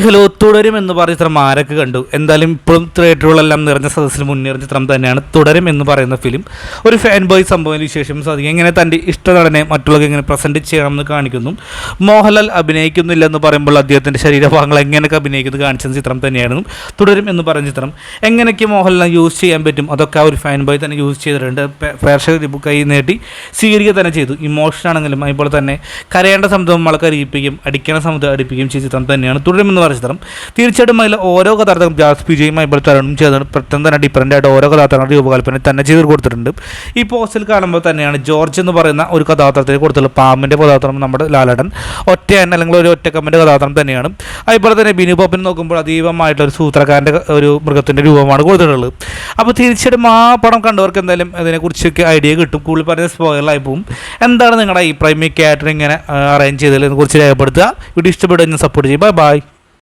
Hello, തുടരും എന്ന് പറയുന്ന ചിത്രം ആരൊക്കെ കണ്ടു? എന്തായാലും ഇപ്പോഴും തിയേറ്ററുകളെല്ലാം നിറഞ്ഞ സദസ്സിൽ മുന്നേറിയ ചിത്രം തന്നെയാണ് തുടരും എന്ന് പറയുന്ന ഫിലിം. ഒരു ഫാൻ ബോയ് സംഭവം വിശേഷം സാധിക്കും എങ്ങനെ തൻ്റെ ഇഷ്ടനടനെ മറ്റുള്ളവർക്ക് എങ്ങനെ പ്രസൻറ്റ് ചെയ്യണമെന്ന് കാണിക്കുന്നു. മോഹൻലാൽ അഭിനയിക്കുന്നില്ല എന്ന് പറയുമ്പോൾ അദ്ദേഹത്തിൻ്റെ ശരീരഭാഗങ്ങൾ എങ്ങനെയൊക്കെ അഭിനയിക്കുന്നത് കാണിച്ച ചിത്രം തന്നെയായിരുന്നു തുടരും എന്ന് പറയുന്ന ചിത്രം. എങ്ങനെയൊക്കെ മോഹൻലാൽ യൂസ് ചെയ്യാൻ പറ്റും അതൊക്കെ ആ ഒരു ഫാൻ ബോയ് തന്നെ യൂസ് ചെയ്തിട്ടുണ്ട്. പ്രേക്ഷകർ കൈ നീട്ടി സ്വീകരിക്കുക തന്നെ ചെയ്തു. ഇമോഷൻ ആണെങ്കിലും അതുപോലെ തന്നെ കരയേണ്ട സമയത്ത് നമ്മളെ കരയിപ്പിക്കും, അടിക്കേണ്ട സമയത്ത് അടിപ്പിക്കുകയും ചെയ്ത ചിത്രം തന്നെയാണ് തുടരും എന്ന് പറയുന്ന ചിത്രം. തീർച്ചയായിട്ടും അതിൽ ഓരോ കഥാർത്ഥം ജാസ് വിജയും അതുപോലെ തരുണും ചെയ്താണ് പെട്ടെന്ന് തന്നെ ഡിഫറൻ്റ് ആയിട്ട് ഓരോ കഥാർത്ഥങ്ങളുടെ രൂപകൽപ്പന തന്നെ ചെയ്ത് കൊടുത്തിട്ടുണ്ട്. ഈ പോസ്റ്റിൽ കാണുമ്പോൾ തന്നെയാണ് ജോർജ് എന്ന് പറയുന്ന ഒരു കഥാപാത്രത്തിന് കൊടുത്തുള്ള പാമ്പിൻ്റെ കഥാപാത്രം നമ്മുടെ ലാലേട്ടൻ ഒറ്റയാണ്, അല്ലെങ്കിൽ ഒരു ഒറ്റക്കമ്മൻ്റെ കഥാപാത്രം തന്നെയാണ്. അതുപോലെ തന്നെ ബിനു പോപ്പിനെ നോക്കുമ്പോൾ അതീവമായിട്ടുള്ള ഒരു സൂത്രക്കാരൻ്റെ ഒരു മൃഗത്തിൻ്റെ രൂപമാണ് കൊടുത്തിട്ടുള്ളത്. അപ്പോൾ തീർച്ചയായിട്ടും ആ പടം കണ്ടവർക്ക് എന്തായാലും അതിനെക്കുറിച്ചൊക്കെ ഐഡിയ കിട്ടും. കൂടുതൽ പറഞ്ഞ സ്പോയിലറായി പോകും. എന്താണ് നിങ്ങളുടെ അഭിപ്രായം? ഈ കാറ്ററിംഗ് ഇങ്ങനെ അറേഞ്ച് ചെയ്തതിനെ കുറിച്ച് രേഖപ്പെടുത്തുക. വീഡിയോ ഇഷ്ടപ്പെടുക, സപ്പോർട്ട് ചെയ്യുക. ബൈ.